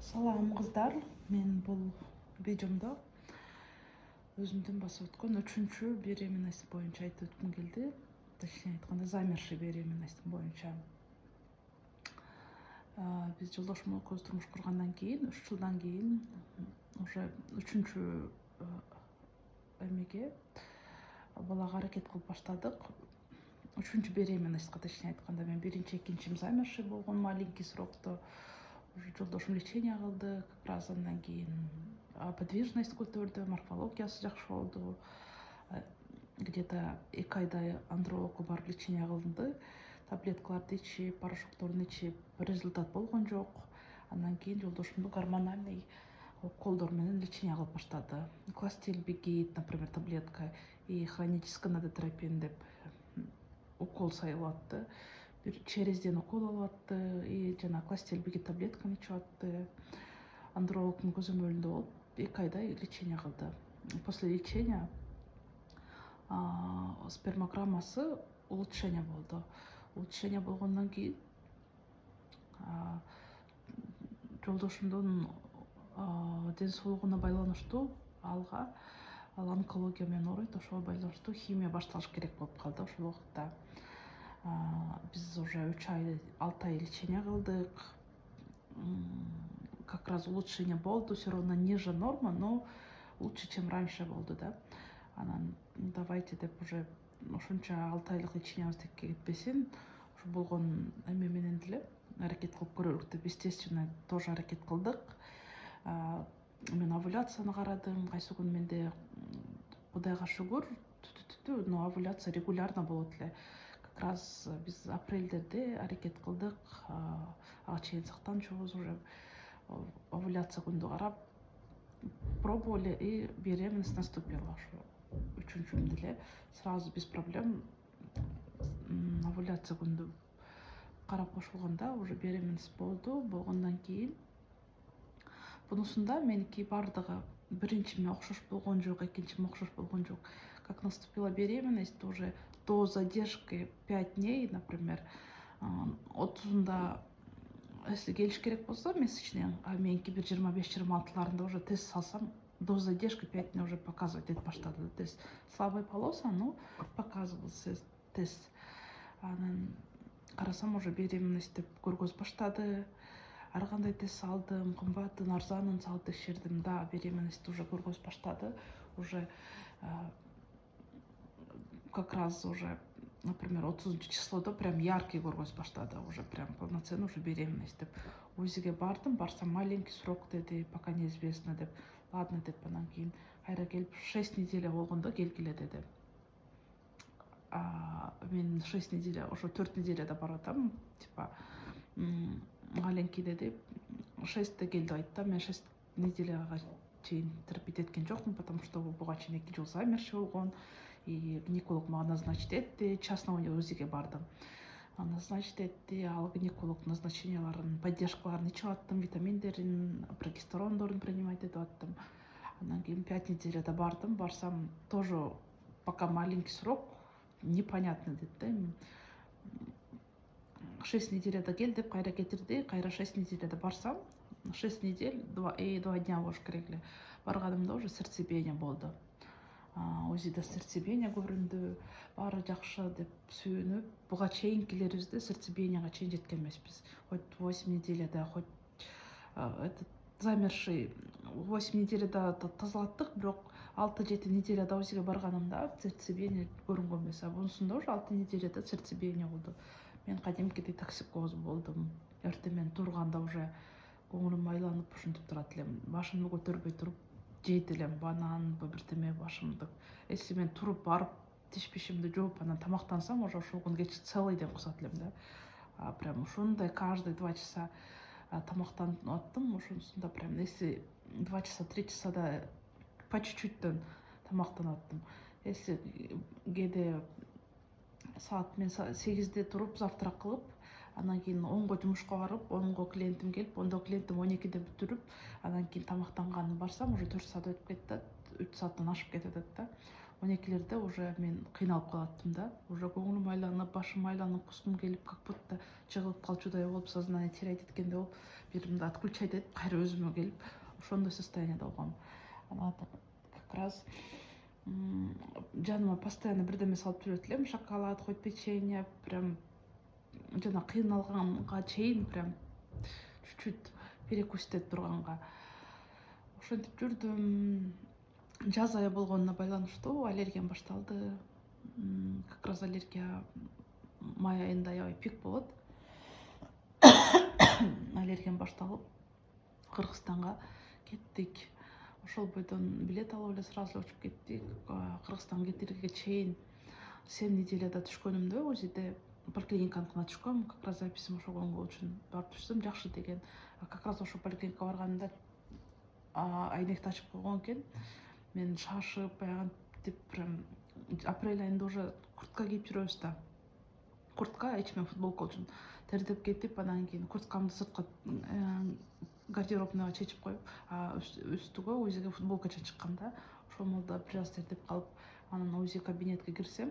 Салам кыздар, мен бул видеомдо өзүмдүн басып өткөн 3-чү беременность боюнча айтып өткүм келди. Точнее айтканда, замерший беременность боюнча. Биз жолдошум экөөбүз турмуш кургандан кийин, 3 жылдан кийин уже 3-чү эмеге балага аракет кылып баштадык. 3-чү беременностька, точнее айтканда, мен биринчи, экинчим замерший болгон маленький срокто. Уже жолдошум лечение кылды, как раз андан кийин подвижность көтөрдү, морфологиясы жакшы болду. Где-то 2 айдай андрологко барып лечение кылынды. Таблеткаларды ичип, порошокторун ичип, результат болгон жок. Андан кийин жолдошумду гормональный уколдор менен лечение кылып баштады. Кластельбигейт, например, таблетка и хронический надотерапин деп укол салып атты. Через день укол алып атты и жана кластельбигейт таблетканы ичип атты. Андрологдун көзөмөлүндө болуп 2 айдай лечение кылды. После лечения спермограммасы улучшение болду. Улучшение болгондон кийин жолдошумдун ден соолугуна байланыштуу ал онкология менен ооруйт, ошого байланыштуу химия башталыш керек болуп калды ошол убакта. Биз уже 6 ай лечение кылдык. Как раз улучшение болду, все равно ниже нормы, но лучше, чем раньше болду, да. Анан давайте деп уже ошончо 6 айлык лечениябыз текке кетпесин, ушу болгон эме менен деле аракет кылып көрөлүк деп, естественно, тоже аракет кылдык. Мен овуляцияны карадым, кайсы күн менде, Кудайга шүгүр, но овуляция регулярно болот эле. Как раз биз апрелдерде аракет кылдык, ага чейин сактанчубуз, уже овуляция күндү карап пробовали, и беременность наступила. Ошо 3-чүндө эле сразу без проблем овуляция күндү карап кошулганда уже беременность болду. Болгондон кийин бунусунда меники бардыгы биринчиме окшош болгон жок, экинчиме окшош болгон жок. Как наступила беременность, уже до задержки 5 дней, например, 30-unda если келиш керек болсо месячный, а меники бир 25-26-ларында уже тест салсам, до задержки 5 дней уже показывать этип баштады. То есть слабый полоса, но показывался тест. Анан карасам уже беременность деп көргөзүп баштады. Ар кандай тест салдым, кымбатын, арзанын салып текшердим. Да, беременность уже көргөзүп баштады. Уже как раз уже, например, 30 числодо прям яркий көргөзүп баштады. Уже прям полноценный уже беременность деп. УЗИге барсам маленький срок деди, пока неизвестно деп. Ладно деп, анан кийин кайра келип 6 неделя болгондо келгиле деди. Мен 6 неделя, ошо 4 неделяда барып атам, типа маленький деди, 6 кел деп айтты. Мен 6 неделяга чейин терпеть эткен жокмун, потому что буга чейин 2 жыл замерший болгон. И гинеколог мага назначить этти, частного УЗИге бардым. Назначить этти, ал гинеколог назначенияларын, поддержкаларын ичип аттым, витаминдерин, прогестерондорун принимать этип аттым. Андан кийин 5 неделяда бардым. Барсам тоже пока маленький срок, непонятно дейт да. 6 неделяда кел деп кайра кетирди. Кайра 6 неделяда барсам, 6 недель, 2 дня болуш керек эле. Барганымда уже сердцебиение болду. УЗИде сердцебиение көрүндү, баары жакшы деп сүйүнүп, буга чейинкилерибизде сердцебиенияга чейин жеткен эмеспиз. Хоть 8 неделяда, хоть этот замерший 8 неделяда тазалаттык, бирок 6-7 неделяда УЗИге барганымда сердцебиение көрүнгөн эмес. Бунусунда уже 6 неделяда сердцебиение болду. Мен кадимкидей токсикоз болдум. Эртемен турганда уже көңүлүм айланып ушинтип турат элем. Башымды көтөрбөй туруп жейт элем, банан, бирдеме башымды. Если мен туруп барып тиш бишимди жууп анан тамактансам, уже ошол күнү кечки целый день кусат элем да. Прям ушундай каждый 2 часа тамактанып аттым. Ошонусунда прям если 2 часа, 3 часада по чуть-чуть тамактанып аттым. Если кээде мен 8-де туруп завтрак кылып, анан кийин 10го жумушка барып, 10го клиентим келип, 10до клиентим 12де бүтүрүп, анан кийин тамактанганым барсам, уже 4 саат өтүп кетет, 3 сааттан ашып кетет да. 12-лерде уже мен кыйналып калаттым да, уже көңүлүм айланып, башым айланып, кускум келип, как будто жыгылып калчудай болуп, сознание терять эткендей болуп, бир мындай отключать этип, кайра өзүмө келип, ошондой состояниеде болгом. Анан как раз жаныма постоянно бирдеме салып жүрөт элем, шоколад, хоть печенье, прям жана кыйналганга чейин прям чуть-чуть перекусить турганга ошентип жүрдүм. Жаз айы болгонуна байланыштуу аллергиям башталды. Как раз аллергия май айында аябай пик болот. Аллергиям башталып, Кыргызстанга кеттик. Ошол бойдон билет алып эле сразу эле учуп кеттик. Кыргызстанга кетерге чейин 7 неделяда түшкөнүмдө УЗИде поликлиниканыкына түшкөм. Как раз записим ошо күнгө үчүн барып түшсөм жакшы деген. Как раз ошо поликлиникага барганда айнекти ачып койгон экен. Мен шашып, баягынтип прям апрель айында уже куртка кийип жүрөбүз да. Куртка, ичиме футболка үчүн тердеп кетип, анан кийин курткамды сыртка гардеробныйга чечип коюп, үстүгө УЗИге футболка чыккам да. Ошол молда бир аз тердеп калып, анан УЗИ кабинетке кирсем,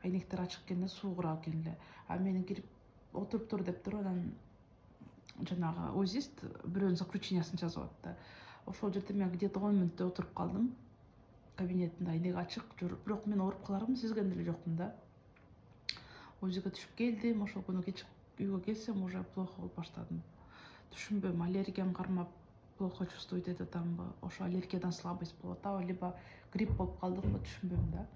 айнектер ачык экен да, суугураак экен эле. Мени кирип отуруп тур деп туруп, анан жанагы УЗИст бирөөнүн заключениясын жазып атты. Ошол жерде мен где-то 10 мүнөттөй отуруп калдым. Кабинетинде айнек ачык жүрүп, бирок мен ооруп каларымды сезген деле жокмун да. УЗИге түшүп келдим, ошол күнү кечке үйгө келсем уже плохо болуп баштадым. Түшүнбөйм, аллергиям кармап плохо чувствовать этип атамбы, ошо аллергиядан слабость болуп атабы, либо грипп болуп калдымбы, түшүнбөйм да.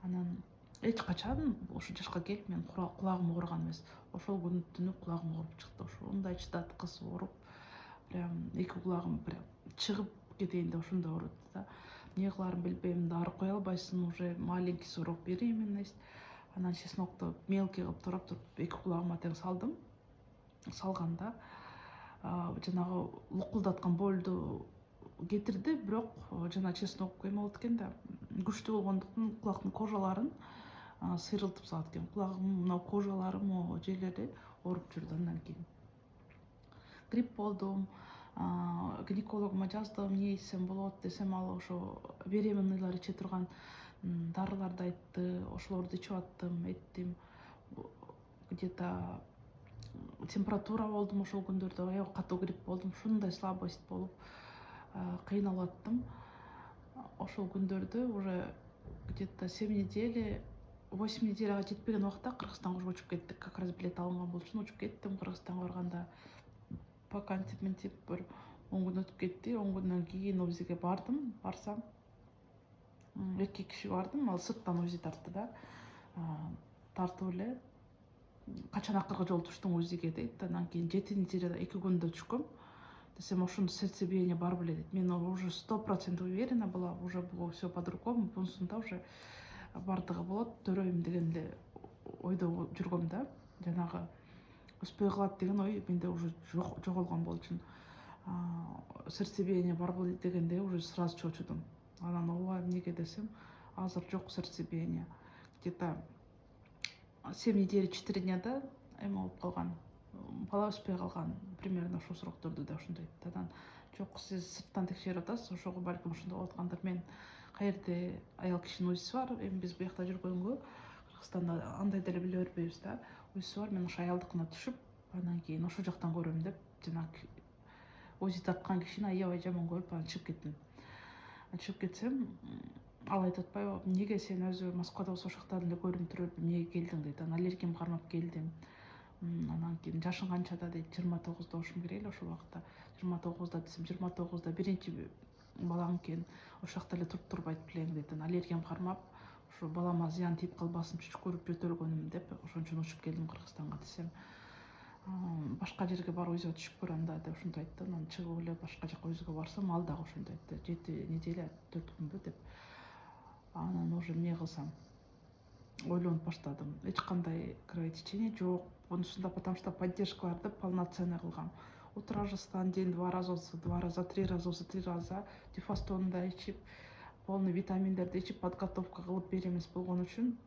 Анан эч качан ошо жашка келип мен кулагым ооруган эмес. Ошол күнү түнү кулагым ооруп чыкты. Ушундай чыдаткысыз ооруп, прям эки кулагым прям чыгып кетейин деп ошондой ооруду да. Эмне кылаарымды билбейм, дары кое албайсың, уже маленький срок беременность. Анан чеснокто мелкий кылып туруп эки кулагыма тең салдым. Салганда жанагы лукулдаткан болду кетирди, бирок жана чеснок эме болот экен да, күчтүү болгондуктан кулактын кожаларын сыйрылтып салат экен. Кулагым мына кожалары, могу жерлери ооруп жүрдү. Андан кийин грипп болдум. Гинекологума жаздым, эмне ичсем болот десем, ал ошо беременныйлар иче турган дарыларды айтты. Ошолорду ичип аттым, эттим. Где-то температура болдум ошол күндөрдө, аябай катуу грипп болдум. Ушундай слабость болуп кыйналып аттым. Ошол күндөрдө уже где-то 7 недели, 8 неделяга жетпеген убакта Кыргызстанга уже учуп кеттик. Как раз билет алынган болчу учуп кеттим. Кыргызстанга барганда пока антип бир 10 күн өтүп кетти. 10 күндөн кийин УЗИге бардым. Барсам 2 киши бардым, ал сырттан УЗИ тартты да. Тартып эле качан акыркы жолу түштүң УЗИге дейт. Анан кийин 7 неделяда 2 күндө түшкөм. Десем, ошондо сердцебиение бар беле дейт. Мен уже 100% уверена была, уже было все по-другому. Бунусунда уже бардыгы болот, төрөйм деген эле ойдо жүргөм да. Жанагы өспөй калат деген ой менде уже жоголгон болчу. Сердцебиение бар беле дегенде уже сразу чочудум. Анан ооба эмнеге десем, азыр жок сердцебиение. Где-то 7 недель 4 дняда эме болуп калган. Бала өспөй калган, примерно ошол сроктордо да ошондой. Анан жок, сиз сырттан текшерип атасыз, ошого балким ошондой болуп аткандыр. Мен каерде аял кишинин УЗИси бар, эми биз буякта жүргөнгө Кыргызстанда андай деле биле бербейбиз да. УЗИси бар, мен ошо аялдыкына түшүп, анан кийин ошол жактан көрөм деп, жанагы УЗИ тарткан кишини аябай жаман көрүп, анан чыгып кеттим. Чыгып кетсем, ал айтып атпайбы, эмнеге сен өзү Москвада ошол жактан эле көрүнүп туруп эмнеге келдиң дейт. Анан аллергиям кармап келдим. Анан кийин жашың канчада дейт, 29 болушум керек эле ошол убакта. 29 десем, 29 биринчи балам экен, ошол жакта эле туруп турбайт белең дейт. Аллергиям кармап, ошо балама зыян тийип калбасын, чүчкүрүп жөтөлгөнүм деп, ошон үчүн учуп келдим Кыргызстанга десем, башка жерге бар УЗИге түшүп көр анда деп ошондой айтты. Анан чыгып эле башка жака УЗИге барсам, ал дагы ошондой айтты, 7 неделя 4 күнбү деп. Анан уже эмне кылсам, ойлонуп баштадым. Эч кандай кровотечение жок. Бунусунда потому что поддержкаларды полноценный кылгам. Утражыстан день 2 раза болсо 2 раза, 3 раза болсо 3 раза, дифастон да ичип, полный витаминдерди ичип подготовка кылып беребиз болгон үчүн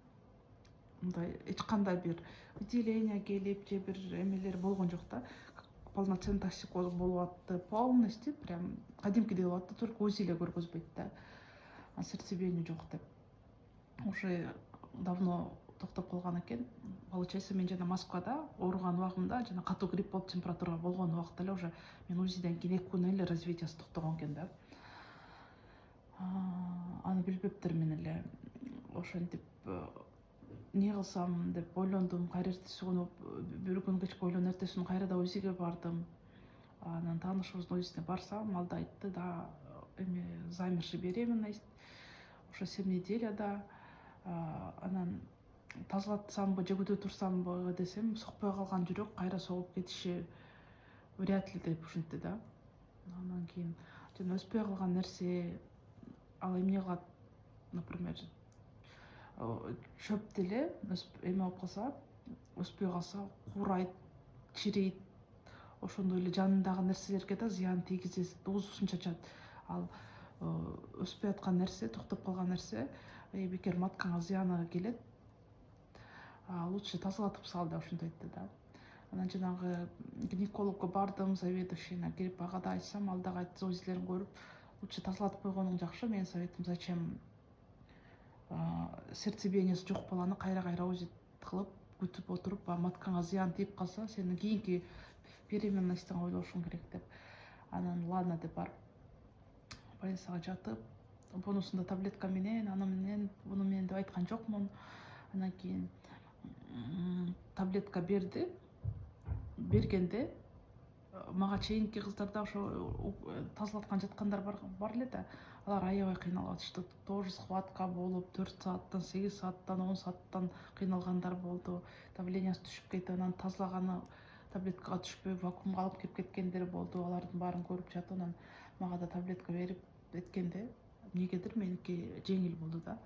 мындай эч кандай бир выделение келип же бир эмелер болгон жок да. Полноценный токсикоз болуп атты, полностью прям кадимкидей болуп атты, только УЗИ эле көргөзбөйт да. Сердцебиение жок деп. уже давно токтоп калган экен. Получается, мен жана Москвада ооруган убагымда жана катуу грипп болуп температура болгон убакта эле уже мен УЗИден кийин 2 күн эле развитиясы токтогон экен да. Аны билбептермин эле. Ошентип эмне кылсам деп ойлондум. Кайра эртеси күнү бир күн кечке ойлонуп эртеси күнү кайрадан УЗИге бардым. Анан таанышыбыздын УЗИсине барсам, ал да айтты да эме замерший беременность, ошо 7 неделяда. Анан тазалатсамбы же күтүп турсамбы десем, сокпой калган жүрөк кайра согуп кетиши вряд ли деп ушинтти да. Анан кийин жана өспөй калган нерсе, ал эмне кылат, например, чөп деле эме болуп калса, өспөй калса куурайт, чирийт, ошондой эле жанындагы нерселерге да зыян тийгизет, уузусун чачат. Ал өспөй аткан нерсе, токтоп калган нерсе, бекер маткаңа зыяны келет. Лучше тазалатып сал деп ушинтип айтты да. Анан жанагы гинекологко бардым, заведующийне кирип ага да айтсам, ал дагы айтты, УЗИлерин көрүп, лучше тазалатып койгонуң жакшы. Менин советим, зачем сердцебиениясы жок баланы кайра УЗИ кылып күтүп отуруп, маткаңа зыян тийип калса, сенин кийинки беременностьтың ойлошуң керек деп. Анан ладно деп барып больницага жатып, бонусунда таблетка менен, аны менен, буну менен деп айткан жокмун. Анан кийин таблетка берди. Бергенде мага чейинки кыздарда ошо тазалаткан жаткандар бар эле да. Алар аябай кыйналып атышты. Тоже схватка болуп, 4 сааттан, 8 сааттан, 10 сааттан кыйналгандар болду. Давлениясы түшүп кетип, анан тазалаганы таблеткага түшпөй, вакуумга алып келип кеткендер болду. Алардын баарын көрүп жатып, анан мага да таблетка берип эткенде, эмнегедир меники жеңил болду да.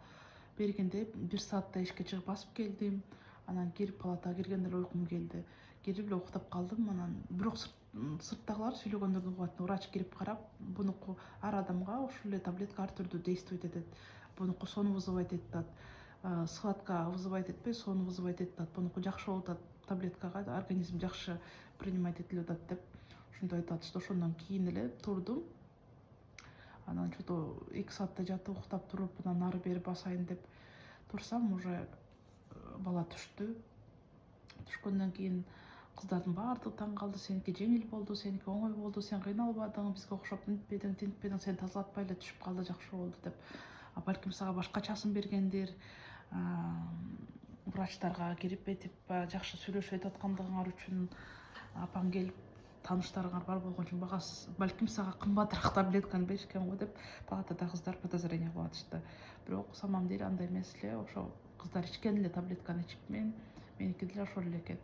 Бергенде 1 саатта эшикке чыгып басып келдим. Анан кирип палатага киргенде эле уйкум келди. Кирип эле уктап калдым. Анан бирок сырттагылар сүйлөгөндөрдү угуп атты. Врач кирип карап, бунуку ар адамга ушул эле таблетка ар түрдүү действует этет. Бунуку сон вызывать этет. Схватка вызывать этпей, сон вызывать этет. Бунуку жакшы болуп атат, таблеткага организм жакшы принимать этилип атат деп ушундай айтып атышты. Ошондон кийин эле турдум. Анан что-то 2 саатта жатып уктап туруп, анан ары бери басайын деп турсам, уже бала түштү. Түшкөндөн кийин кыздардын баардыгы таң калды. Сеники жеңил болду, сеники оңой болду, сен кыйналбадың, бизге окшоп тинтпедиң, сен тазалатпай эле түшүп калды, жакшы болду деп. Балким сага башкачасын бергендир, врачтарга кирип этип жакшы сүйлөшүп этип аткандыгыңар үчүн апаң келип тааныштарыңар бар болгон үчүн балким сага кымбатыраак таблетканы беришкен го деп палатада кыздар подозрение кылып атышты. Бирок на самом деле андай эмес эле, ошо кыздар ичкен эле таблетканы ичип, меники деле ошол эле экен.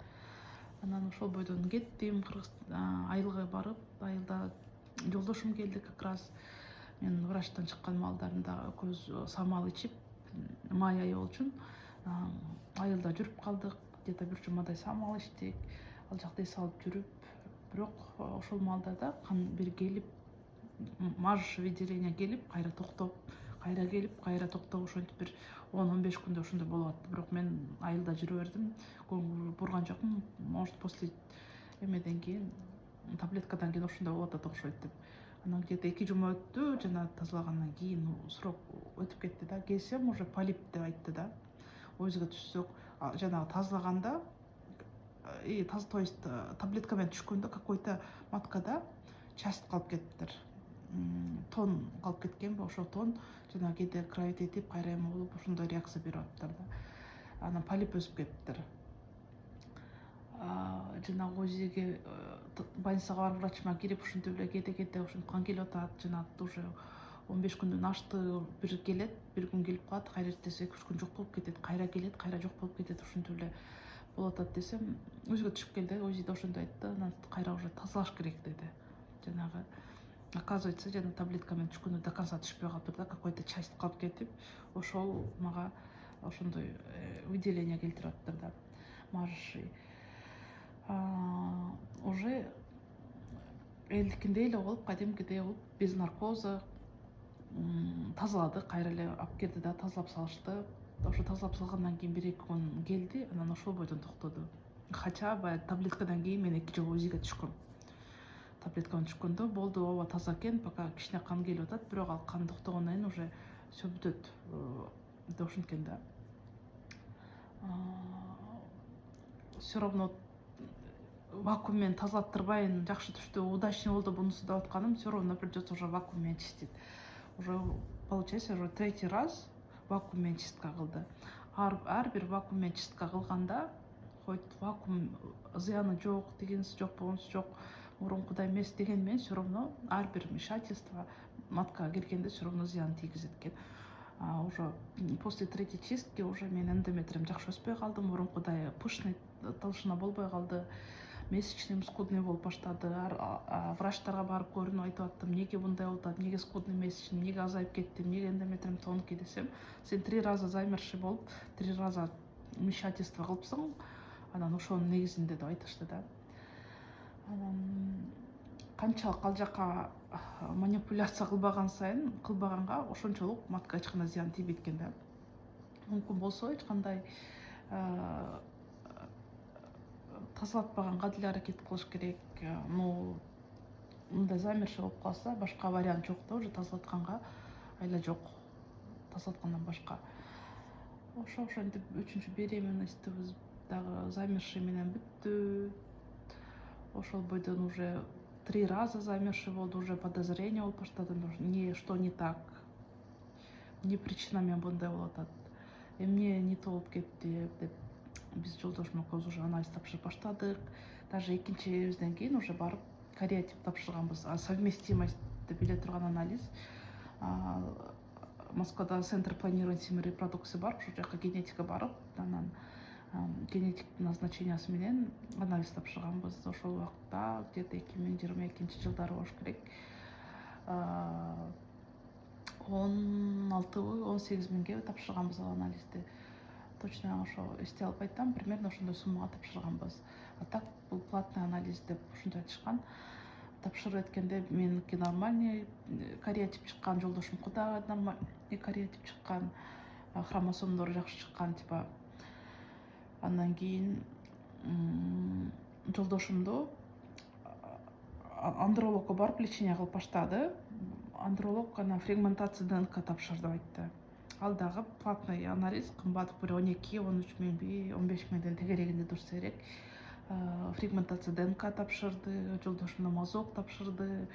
Анан ошол бойдон кеттим, Айылга барып, Айылда жолдошум келди как раз. Мен врачтан чыккан маалдарында экөөбүз самал ичип, май айы болчу. Айылда жүрүп калдык, где-то 1 жумадай самал ичтик. Ал жакта эс алып жүрүп, бирок ошол маалда кан бир келип, мажь выделение келип, кайра токтоп, кайра келип, кайра токтоп, ошентип бир 10-15 күндө ошондой болуп атты. Бирок мен айылда жүрө бердим, көңүл бурган жокмун. Может, после эмеден кийин, таблеткадан кийин ошондой болуп атат окшойт деп. Анан где-то 2 жума өттү, жана тазалагандан кийин срок өтүп кетти да. Келсем, уже полип деп айтты да. ОЗИге түшсөк, жанагы тазалаганда, то есть таблетка менен түшкөндө какой-то маткада часть калып кетиптир. Тон калып кеткенби, ошол тон жана кээде кровить этип, кайра эме болуп, ошондой реакция берип атыптыр да. Анан полип өсүп кетиптир. Жанагы ОЗИге больницага барып врачыма кирип, ушинтип эле кээде ушинтип кан келип атат, жана уже 15 күндөн ашты, бир келет, бир күн келип калат, кайра эртеси 2-3 күн жок болуп кетет, кайра келет, кайра жок болуп кетет, ушинтип эле болуп атат десем, УЗИге түшүп келди. УЗИде ошондой айтты, анан кайра уже тазалаш керек деди. Жанагы оказывается, жана таблетка менен түшкөндө до конца түшпөй калыптыр да, какой-то часть калып кетип, ошол мага ошондой выделение келтирип атыптыр да. Мажь уже элдикиндей эле болуп, кадимкидей болуп, без наркоза тазаладык, кайра эле алып келди да, тазалап салышты. Ошо тазалап салгандан кийин 1-2 күн келди, анан ошол бойдон токтоду. Хотя баягы таблеткадан кийин мен 2 жолу УЗИге түшкөм. Таблетка менен түшкөндө болду, ооба таза экен, пока кичине кан келип атат, бирок ал кан токтогондон кийин уже все бүтөт. деп ушинткен да. Все равно вакууммен тазалаттырбайын, жакшы түштү, удачный болду бунусу деп атканым, все равно придется уже вакууммен чистить. Уже получается уже третий раз вакууммен чистка кылды. Ар бир вакууммен чистка кылганда хоть вакуум зыяны жок, дегенси жок, болгонусу жок, мурункудай эмес дегенмен все равно ар бир вмешательство маткага киргенде все равно зыян тийгизет экен. Уже после третьей чистки уже менин эндометрием жакшы өспөй калды, мурункудай пышный толщина болбой калды, месячныйым скудный болуп баштады. Врачтарга барып көрүнүп айтып аттым, эмнеге мындай болуп атат, эмнеге скудный месячный, эмнеге азайып кетти, эмнеге эндометрием тонкий десем, сен 3 раза замерший болуп 3 раза вмешательство кылыпсың, анан ошонун негизинде деп айтышты да. Канчалык ал жака манипуляция кылбаганга ошончолук маткага эч кандай зыян тийбейт экен да. Мүмкүн болсо эч кандай тазалатпаганга деле аракет кылыш керек. Ну, мындай замерший болуп калса, башка вариант жок да, уже тазалатканга айла жок. Тазалаткандан башка. Ошентип 3-чү беременностьтибиз дагы замерший менен бүттү. Ошол бойдон уже 3 раза замерший болду, уже подозрение болуп баштады, что не так, эмне причина менен мындай болуп атат, эмне не то болуп кетти деп биз жолдошум экөөбүз уже анализ тапшырып баштадык. Даже экинчибизден кийин уже барып кариотип тапшырганбыз. Совместимость деп биле турган анализ. Москвада центр планирования семьи и репродукции бар, ошол жака генетика барып, анан генетик назначениясы менен анализ тапшырганбыз. Ошол убакта где-то 2022-жылдары болуш керек. 16-18 миңге тапшырганбыз ал анализди. Точно ошо эстей албай атам, примерно ошондой суммага тапшырганбыз. А так бул платный анализ деп ушинтип айтышкан. Тапшырып эткенде меники нормальный кариотип чыккан, жолдошумку да нормальный кариотип чыккан, хромосомдору жакшы чыккан типа. Андан кийин жолдошумду андрологко барып лечение кылып баштады. Андролог анан фрагментация ДНК тапшыр деп айтты. Ал дагы платный анализ, кымбат, бир 12-13 миңби, 15 миңден тегерегинде турса керек. Фрагментация ДНК тапшырды, жолдошумду мазок тапшырды,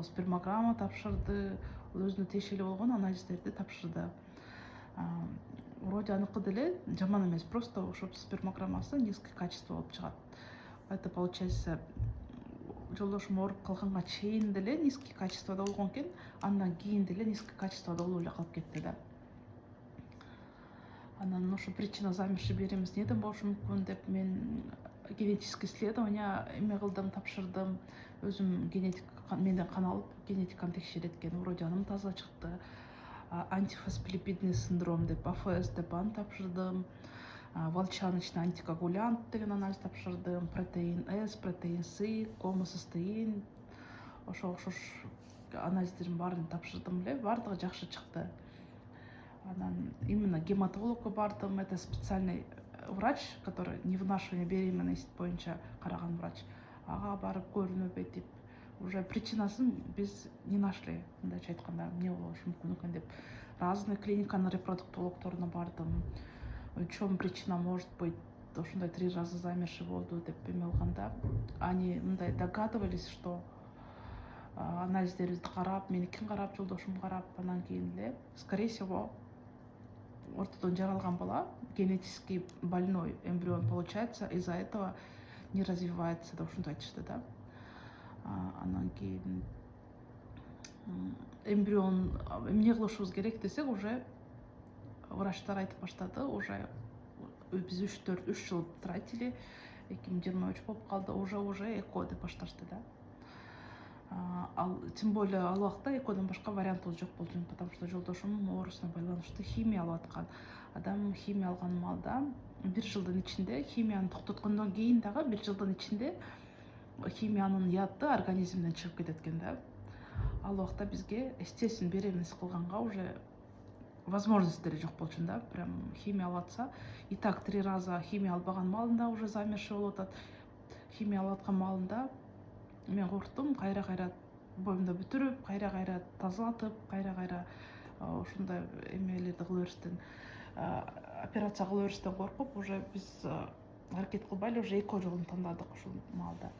спермограмма тапшырды, өзүнө тиешелүү болгон анализдерди тапшырды. Вроде аныкы деле жаман эмес, просто ошо спермограммасы низкое качество болуп чыгат. Это получается жолдошум ооруп калганга чейин деле низкий качествода болгон экен, андан кийин деле низкий качествода болуп эле калып кетти да. Анан ошо причина замершей беременности эмнеден болушу мүмкүн деп мен генетическое исследование эме кылдым, тапшырдым. Өзүм генетик менден кан алып генетиканы текшерет экен, вроде аным таза чыкты. Антифосфолипидный синдром деп, АФС деп аны тапшырдым. Волчаночный антикоагулянт деген анализ тапшырдым. Протеин С, протеин С, гомоцистеин. Ошо анализдердин баарын тапшырдым эле, баардыгы жакшы чыкты. Анан именно гематологко бардым, это специальный врач, который невынашивание беременность боюнча караган врач. Ага барып көрүнүп этип, уже причинасын биз не нашли, мындайча айтканда, эмне болушу мүмкүн экен деп. Разный клиниканын репродуктологторуна бардым. В чем причина может быть, ушундай 3 раза замерший болду деп эме кылганда, они мындай догадывались, что анализдерибизди карап, меникин карап, жолдошум карап, анан кийин эле, скорее всего, ортодон жаралган бала генетически больной эмбрион получается, из-за этого не развивается деп ушинтип айтышты да. Анан кийин эмбрион эмне кылышыбыз керек десек, уже врачтар айтып баштады, уже биз 3 жыл тратили, 2023 болуп калды, уже эко деп башташты да. Тем более ал убакта экодон башка вариантыбыз жок болчу, потому что жолдошум оорусуна байланыштуу химия алып аткан. Адам химия алган маалда 1 жылдын ичинде, химияны токтоткондон кийин дагы 1 жылдын ичинде химиянын яды организмден чыгып кетет экен да. Ал убакта бизге естественно беременность кылганга уже возможностьтери жок болчу да. Прям химия алып атса, и так 3 раза химия албаган маалында уже замерший болуп атат. Химия алып аткан маалында мен корктум, кайра боюмда бүтүрүп, кайра тазалатып, кайра ушундай эмелерди кыла бериштен, операция кыла бериштен коркуп уже биз аракет кылбай эле уже эко жолун тандадык ушул маалда.